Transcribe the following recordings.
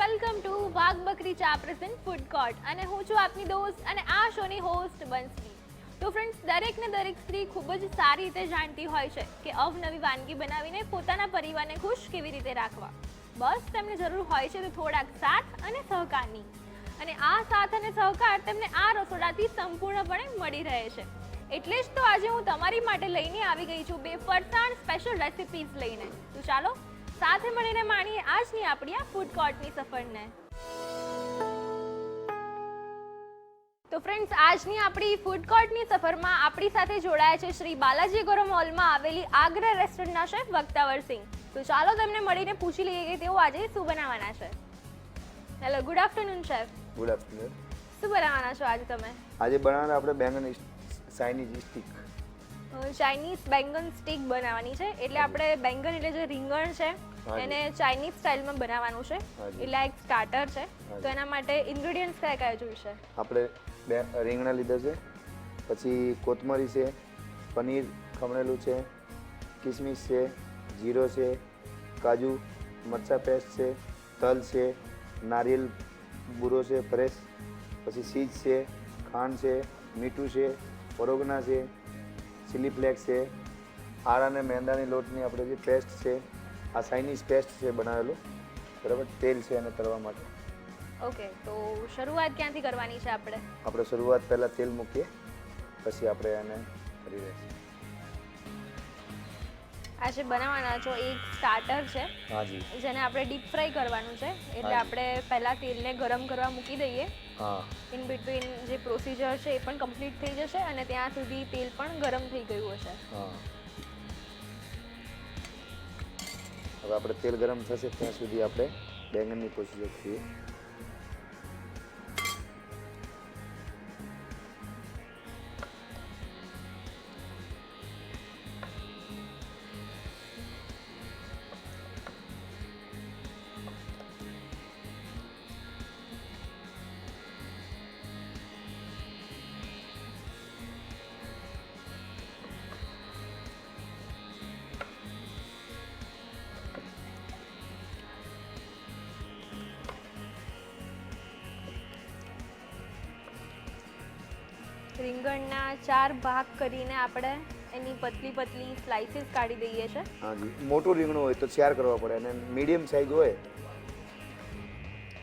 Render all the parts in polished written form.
Welcome to વાઘ બકરી ચા પ્રેઝન્ટ ફૂડ કોર્ટ અને હું છું આપની દોસ્ત અને આ શોની હોસ્ટ બંસી. તો ફ્રેન્ડ્સ, દરેકને દરેક સ્ત્રી ખૂબ જ સારી રીતે જાણતી હોય છે કે અવનવી વાનગી બનાવીને પોતાના પરિવારને ખુશ કેવી રીતે રાખવા. બસ તેમને જરૂર હોય છે તો થોડાક સાથ અને સહકારની, અને આ સાથ અને સહકાર તેમને આ રસોડાથી સંપૂર્ણપણે મળી રહે છે. એટલે જ તો આજે હું તમારી માટે લઈને આવી ગઈ છું 2 ફરસાણ સ્પેશિયલ રેસિપીઝ લઈને. તો ચાલો સાથે મળીને માણીએ આજની આપણી આ ફૂડ કોર્ટની સફરને. તો ફ્રેન્ડ્સ, આજની આપણી ફૂડ કોર્ટની સફરમાં આપણી સાથે જોડાયા છે શ્રી બાલાજી ગોરો મોલમાં આવેલી આગ્રા રેસ્ટોરન્ટના શેફ વક્તાવર સિંહ. તો ચાલો તેમને મળીને પૂછી લઈએ કે તેઓ આજે શું બનાવવાના છે. Hello, good afternoon chef. Good afternoon. શું બનાવવાના છો આજે તમે? આજે બનાવવાના આપણે બેંગન ચાઇનીઝ સ્ટીક. ચાઇનીઝ બેંગન સ્ટીક બનાવવાની છે. એટલે આપણે બેંગન એટલે જે રીંગણ છે એને ચાઇનીઝ સ્ટાઇલમાં બનાવવાનું છે. એટલે એક સ્ટાર્ટર છે. તો એના માટે ઇન્ગ્રેડિયન્ટ્સ કયા કયા જોઈશે? આપણે રીંગણા લીધા છે, પછી કોથમરી છે, પનીર ખમણેલું છે, કિસમિસ છે, જીરો છે, કાજુ, મરચાં પેસ્ટ છે, તલ છે, નારિયેલ બુરો છે ફ્રેશ, પછી ચીઝ છે, ખાંડ છે, મીઠું છે, ઓરેગનો છે, ચીલી ફ્લેક્સ છે, આળ અને મેંદાની લોટની આપણે જે પેસ્ટ છે, આ ચાઇનીઝ પેસ્ટ છે બનાવેલું, બરાબર. તેલ છે એને તળવા માટે. ઓકે, તો શરૂઆત ક્યાંથી કરવાની છે આપણે? આપણે શરૂઆત પહેલાં તેલ મૂકીએ, પછી આપણે એને કરી દઈશું. આજે બનાવવાના છો એક સ્ટાર્ટર છે. હાજી. જેને આપણે ડીપ ફ્રાય કરવાનું છે. એટલે આપણે પહેલા તેલને ગરમ કરવા મૂકી દઈએ. હા. ઇન બિટવીન જે પ્રોસિજર છે એ પણ કમ્પ્લીટ થઈ જશે અને ત્યાં સુધી તેલ પણ ગરમ થઈ ગયું હશે. હા. હવે આપણે તેલ ગરમ થશે ત્યાં સુધી આપણે બેંગનની પ્રોસિજર કરીએ. રીંગણના 4 ભાગ કરીને આપણે એની પતલી પતલી સ્લાઇસીસ કાઢી દઈએ છે. હાજી. મોટું રીંગણું હોય તો 4 કરવા પડે, અને મીડિયમ સાઇઝ હોય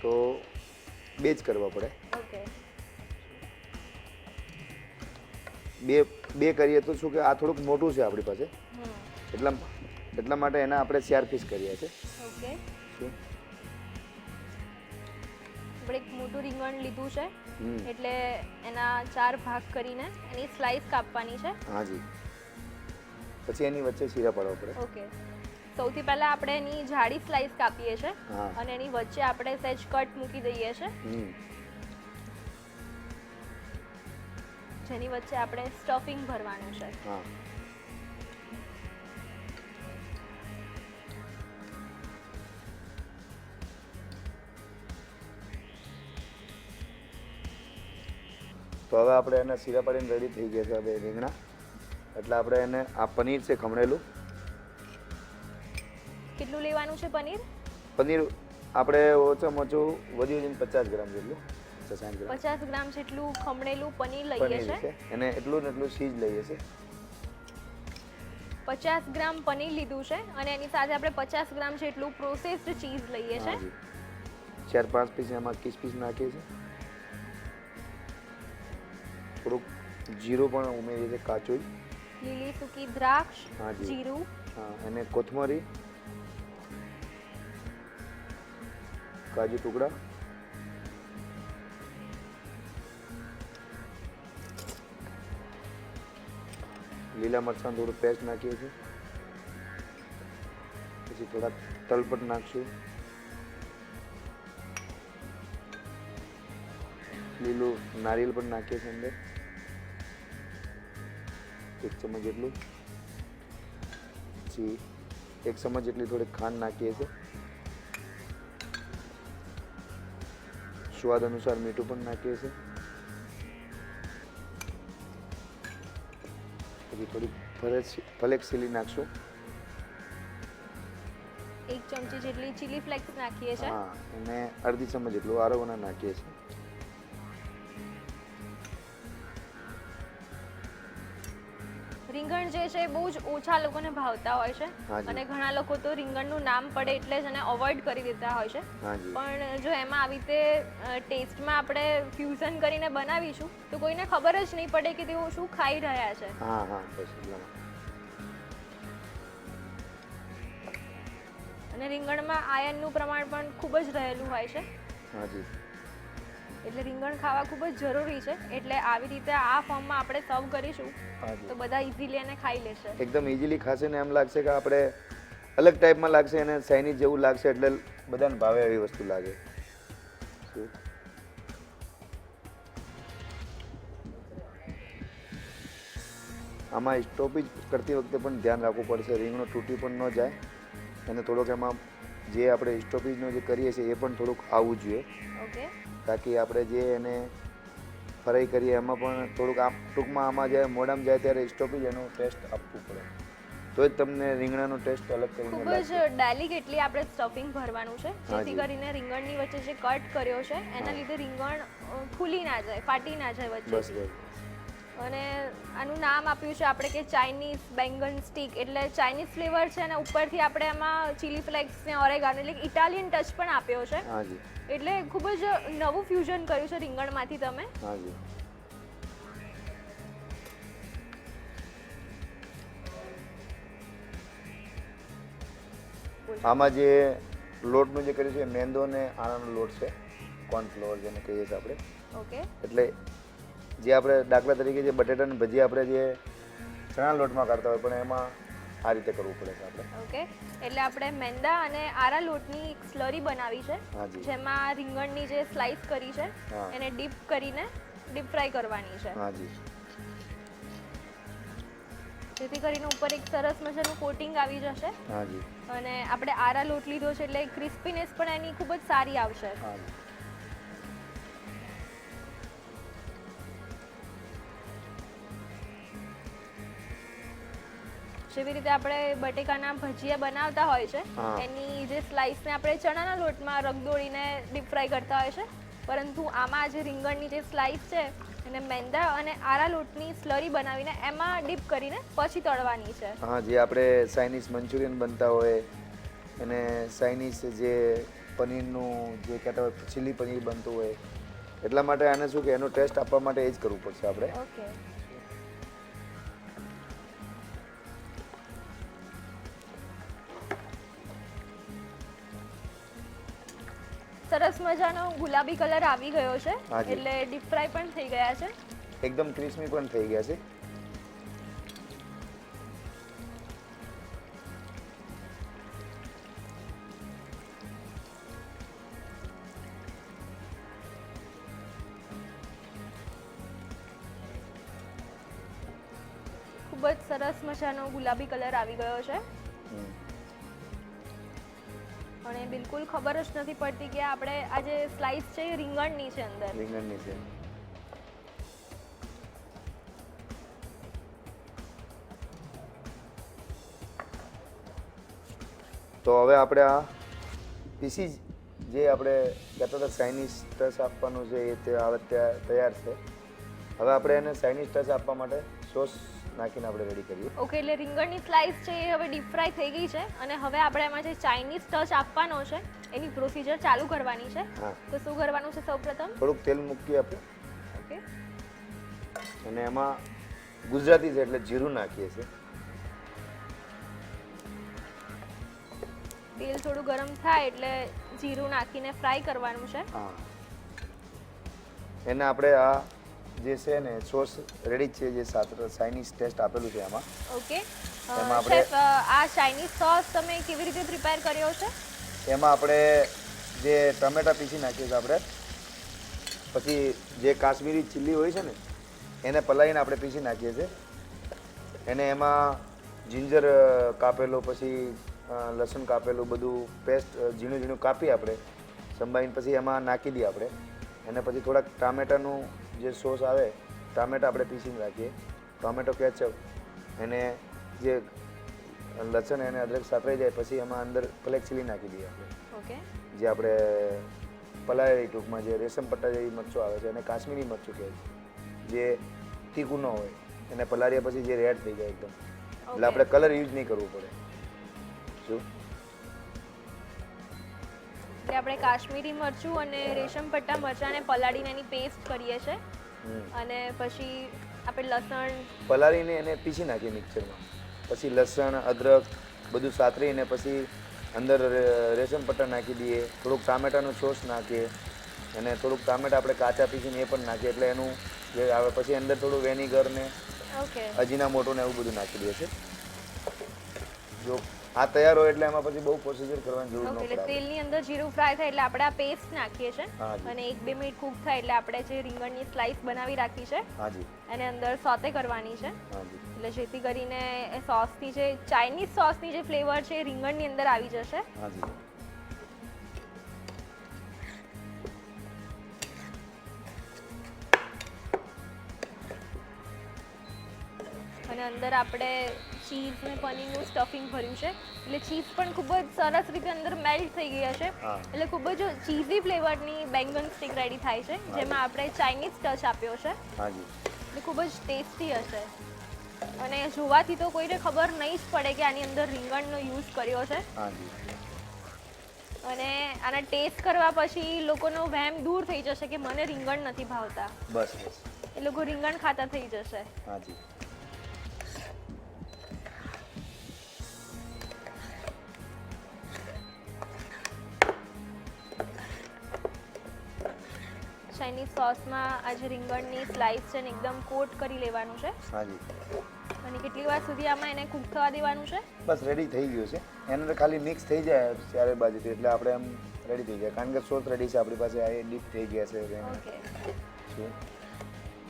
તો 2 જ કરવા પડે. ઓકે. બે કરીએ તો શું કે આ થોડુંક મોટું છે આપણી પાસે, એટલા માટે એના આપણે 4 પીસ કર્યા છે. ઓકે. શું આપણે એક મોટું રીંગણ લીધું છે, એટલે એના 4 ભાગ કરીને એની સ્લાઇસ કાપવાની છે. હાજી. પછી એની વચ્ચે શીરા પાડવા પડે. ઓકે. સૌથી પહેલા આપણે એની જાડી સ્લાઇસ કાપીએ છીએ અને એની વચ્ચે આપણે સહેજ કટ મૂકી દઈએ છીએ, જેની વચ્ચે આપણે સ્ટફિંગ ભરવાનું છે. હા. તો હવે આપણે એને શીરા પાડીને રેડી થઈ ગયા છે હવે રીંગણા. એટલે આપણે એને આ પનીર છે ખમણેલું. કેટલું લેવાનું છે પનીર? પનીર આપણે ઓછામાં ઓછું વધ્યું જઈને 50 ગ્રામ જેટલું, 60 ગ્રામ. 50 ગ્રામ જેટલું ખમણેલું પનીર લઈએ છે. એને એટલું ને એટલું ચીઝ લઈએ છે. 50 ગ્રામ પનીર લીધું છે અને એની સાથે આપણે 50 ગ્રામ જેટલું પ્રોસેસ્ડ ચીઝ લઈએ છે. 4-5 પીસ એમાં કિસમિસ નાખીએ છીએ. થોડુંક જીરું પણ ઉમેરીએ છીએ, કાચું. લીલી સૂકી દ્રાક્ષ, જીરું, અને કોથમરી, કાજુ ટુકડા, લીલા મરચાં થોડું પેસ્ટ નાખીએ છીએ. પછી થોડા તલ પણ નાખશું, લીલું નારિયેળ પણ નાખીએ છીએ અંદર 1 ચમચ જેટલું. પછી 1 ચમચ જેટલી થોડી ખાંડ નાખીએ છીએ. સ્વાદ અનુસાર મીઠું પણ નાખીએ છીએ. પછી થોડી ફલેક્સ ચીલી નાખશું. 1 ચમચી જેટલી ચીલી ફ્લેક્સ નાખીએ છીએ. હા, અને અડધી ચમચ જેટલું આરોગોના નાખીએ છીએ. રીંગણ જે છે એ બહુ જ ઓછા લોકોને ભાવતા હોય છે હાજી. અને ઘણા લોકો તો રીંગણનું નામ પડે એટલે જ એને અવોઇડ કરી દેતા હોય છે. હાજી. પણ જો એમાં આવી રીતે ટેસ્ટમાં આપણે ફ્યુઝન કરીને બનાવીશું તો કોઈને ખબર જ નહીં પડે કે તેઓ શું ખાઈ રહ્યા છે. હા હા, બસ એટલા માટે. અને રીંગણમાં આયર્નનું પ્રમાણ પણ ખૂબ જ રહેલું હોય છે. હાજી. એટલે રીંગણ ખાવા ખૂબ જ જરૂરી છે. એટલે આવી રીતે આ ફોર્મમાં આપણે સર્વ કરીશું હાજી. તો બધા ઇઝીલી એને ખાઈ લેશે. એકદમ ઇઝીલી ખાશે ને એમ લાગશે કે આપણે અલગ ટાઈપમાં લાગશે અને ચાઇનીઝ જેવું લાગશે, એટલે બધાને ભાવે એવી વસ્તુ લાગે. શું? આમાં સ્ટોપેજ કરતી વખતે પણ ધ્યાન રાખવું પડશે, રીંગણું તૂટી પણ ન જાય અને થોડોક એમાં જે આપણે સ્ટોપેજનો જે કરીએ છીએ એ પણ થોડુંક આવવું જોઈએ, ઓકે. તાકી આપણે જે એને ફ્રાય કરીએ એમાં પણ થોડુંક ટૂંકમાં આમાં જ્યારે મોઢામાં જાય ત્યારે સ્ટોપેજ એનો ટેસ્ટ આપવું પડે, તો જ તમને રીંગણાનો ટેસ્ટ અલગ કરીને ખૂબ લાગશે. જ ડેલિકેટલી આપણે સ્ટફિંગ ભરવાનું છે, જેથી હાજી. કરીને રીંગણની વચ્ચે જે કટ કર્યો છે એના લીધે રીંગણ ખુલી ના જાય, ફાટી ના જાય બસ વચ્ચેથી. બસ. અને આનું નામ આપ્યું છે આપણે કે ચાઇનીઝ બેંગન સ્ટીક, એટલે ચાઇનીઝ ફ્લેવર છે અને ઉપરથી આપણે એમાં ચીલી ફ્લેક્સ ને ઓરેગાનો એટલે ઇટાલિયન ટચ પણ આપ્યો છે. હાજી. એટલે ખૂબ જ નવું ફ્યુઝન કર્યું છે રીંગણમાંથી તમે. હાજી. આમાં જે લોટનું જે કર્યું છે મેંદો ને આણાનો લોટ છે, કોર્નફ્લોર જેને કહીએ છીએ આપણે. ઓકે. એટલે જે આપણે દાખલા તરીકે જે બટેટાની ભજી આપણે જે ચણા લોટમાં કાઢતા હોય પણ એમાં આ રીતે કરવું પડે છે આપણે. ઓકે. એટલે આપણે મેંદા અને આરા લોટની એક સ્લરી બનાવી છે, હાજી. જેમાં રીંગણની જે સ્લાઇસ કરી છે હા. એને ડીપ કરીને ડીપ ફ્રાય કરવાની છે, હાજી. જેથી કરીને ઉપર એક સરસ મજાનું કોટિંગ આવી જશે. હાજી. અને આપણે આરા લોટ લીધો છે એટલે ક્રિસ્પીનેસ પણ એની ખૂબ જ સારી આવશે. હાજી. જેવી રીતે આપણે બટેકાના ભજીયા બનાવતા હોય છે હા. એની જે સ્લાઇસને આપણે ચણાના લોટમાં રગદોળીને ડીપ ફ્રાય કરતા હોય છે, પરંતુ આમાં જે રીંગણની જે સ્લાઇસ છે એને મેંદા અને આરા લોટની સ્લરી બનાવીને એમાં ડીપ કરીને પછી તળવાની છે. હા, જે આપણે ચાઇનીઝ મંચુરિયન બનતા હોય અને ચાઇનીઝ જે પનીરનું જે કહેતા હોય ચીલી પનીર બનતું હોય, એટલા માટે આને શું કે એનો ટેસ્ટ આપવા માટે એ જ કરવું પડશે આપણે. ઓકે. સરસ મજાનો ગુલાબી કલર આવી ગયો છે, હાજી. એટલે ડીપ ફ્રાય પણ થઈ ગયા છે. એકદમ ક્રિસ્પી પણ થઈ ગયા છે. ખૂબ જ સરસ મજાનો ગુલાબી કલર આવી ગયો છે. હમ. અને બિલકુલ ખબર જ નથી પડતી કે આપણે આ જે સ્લાઇસ છે એ રીંગણની છે અંદર. રીંગણની છે. તો હવે આપણે આ પીસી જે આપણે કહેતા હતા ચાઇનીઝ ટચ આપવાનું છે એ તે હવે તૈયાર છે. હવે આપણે એને ચાઇનીઝ ટચ આપવા માટે સોસ નાખીને આપણે રેડી કરીએ. ઓકે. એટલે રીંગણની સ્લાઇસ છે એ હવે ડીપ ફ્રાય થઈ ગઈ છે અને હવે આપણે એમાં જે ચાઇનીઝ ટચ આપવાનો છે એની પ્રોસિજર ચાલુ કરવાની છે. હા. તો શું કરવાનું છે સૌપ્રથમ? થોડુંક તેલ મૂકીએ આપણે ઓકે. અને એમાં ગુજરાતી છે એટલે જીરું નાખીએ છીએ. તેલ થોડું ગરમ થાય એટલે જીરું નાખીને ફ્રાય કરવાનું છે. હા. એને આપણે આ જે છે ને સોસ રેડી છે, જે ચાઇનીઝ ટેસ્ટ આપેલું છે એમાં. ઓકે. એમાં આપણે- શેફ, આ ચાઇનીઝ સોસ તમે કેવી રીતે પ્રિપેર કર્યો છે? એમાં આપણે જે ટમેટા પીસી નાખીએ છીએ આપણે, પછી જે કાશ્મીરી ચીલી હોય છે ને એને પલાળીને આપણે પીસી નાખીએ છીએ. એને એમાં જિંજર કાપેલો, પછી લસણ કાપેલું બધું પેસ્ટ ઝીણું ઝીણું કાપી આપણે સંભાળીને પછી એમાં નાખી દઈએ આપણે. અને પછી થોડાક ટામેટાનું જે સોસ આવે, ટામેટા આપણે પીસીને રાખીએ, ટોમેટો કેચઅપ, એને જે લસણ અને અદરક સાતરાઈ જાય પછી એમાં અંદર બ્લેક ચીલી નાખી દઈએ આપણે, ઓકે. જે આપણે પલાળેલી ટૂંકમાં જે રેશમ પટ્ટા જેવી મરચું આવે છે એને કાશ્મીરી મરચું કહે છે, જે તીખું ન હોય એને પલાળ્યા પછી જે રેડ થઈ જાય એકદમ, એટલે આપણે કલર યુઝ નહીં કરવું પડે. શું એટલે આપણે કાશ્મીરી મરચું અને રેશમ પટ્ટા મરચાંને પલાળીને એની પેસ્ટ કરીએ છીએ અને પછી આપણે લસણ પલાળીને એને પીસી નાખીએ મિક્સરમાં, પછી લસણ અદરક બધું સાતરીને પછી અંદર રેશમ પટ્ટા નાખી દઈએ, થોડુંક ટામેટાનું સોસ નાખીએ અને થોડુંક ટામેટા આપણે કાચા પીસીને એ પણ નાખીએ, એટલે એનું જે આવે પછી અંદર થોડું વેનિગર ને ઓકે અજીના મોટો ને એવું બધું નાખી દઈએ છે. જો આ તૈયાર હોય એટલે એમાં પછી બહુ પ્રોસીજર કરવાની જરૂર ન એટલે પડે. તેલની અંદર જીરું ફ્રાય થાય એટલે આપણે આ પેસ્ટ નાખીએ છીએ હાજી. અને 1-2 મિનિટ કૂક થાય એટલે આપણે જે રીંગણની સ્લાઈસ બનાવી રાખી છે હાજી એને અંદર સોતે કરવાની છે, હાજી એટલે જેથી કરીને એ સોસની જે ચાઇનીઝ સોસની જે ફ્લેવર છે એ રીંગણની અંદર આવી જશે. હાજી અને અંદર આપણે ચીઝ અને પનીરનું સ્ટફિંગ ભર્યું છે, એટલે ચીઝ પણ ખૂબ જ સરસ રીતે અંદર મેલ્ટ થઈ ગઈ હશે, હા. એટલે ખૂબ જ ચીઝી ફ્લેવરની બેંગન સ્ટીક રેડી થાય છે, જેમાં આપણે ચાઇનીઝ ટચ આપ્યો છે, હાજી એટલે ખૂબ જ ટેસ્ટી હશે અને જોવાથી તો કોઈને ખબર નહીં જ પડે કે આની અંદર રીંગણનો યુઝ કર્યો છે. હાજી અને આના ટેસ્ટ કરવા પછી લોકોનો વહેમ દૂર થઈ જશે કે મને રીંગણ નથી ભાવતા, બસ બસ એ લોકો રીંગણ ખાતા થઈ જશે. હાજી ચાઇનીઝ સોસમાં આ જે રીંગણની સ્લાઇસ છે ને એકદમ કોટ કરી લેવાનું છે હાજી અને કેટલી વાર સુધી આમાં એને કૂક થવા દેવાનું છે? બસ રેડી થઈ ગયું છે, એની અંદર ખાલી મિક્સ થઈ જાય ચારે બાજુથી એટલે આપણે આમ રેડી થઈ જાય, કારણ કે સોસ રેડી છે આપણી પાસે, આ ડીપ થઈ ગયા છે. ઓકે. શું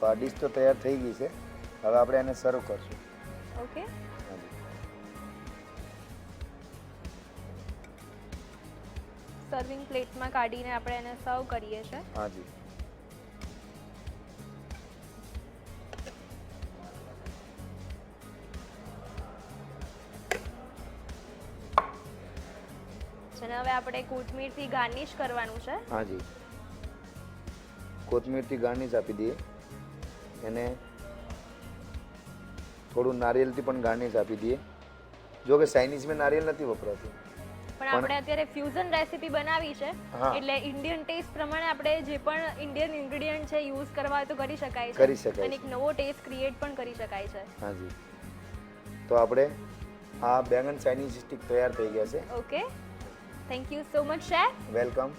તો આ ડીશ તો તૈયાર થઈ ગઈ છે, હવે આપણે એને સર્વ કરશું. ઓકે. હાજી સર્વિંગ પ્લેટમાં કાઢીને આપણે એને સર્વ કરીએ છીએ. હાજી અને હવે આપણે કોથમીરથી ગાર્નિશ કરવાનું છે. હાજી કોથમીરથી ગાર્નિશ આપી દઈએ, એને થોડું નારિયેલથી પણ ગાર્નિશ આપી દઈએ. જો કે ચાઇનીઝમાં નારિયેલ નથી વપરાતું, પણ આપણે અત્યારે ફ્યુઝન રેસીપી બનાવી છે, હા. એટલે ઇન્ડિયન ટેસ્ટ પ્રમાણે આપણે જે પણ ઇન્ડિયન ઇન્ગ્રેડિયન્ટ છે યુઝ કરવા હોય તો કરી શકાય છે, કરી શકાય અને એક નવો ટેસ્ટ ક્રિએટ પણ કરી શકાય છે. હાજી તો આપણે આ બેંગન ચાઇનીઝ સ્ટીક તૈયાર થઈ ગયા છે. Okay, thank you so much chef. Welcome.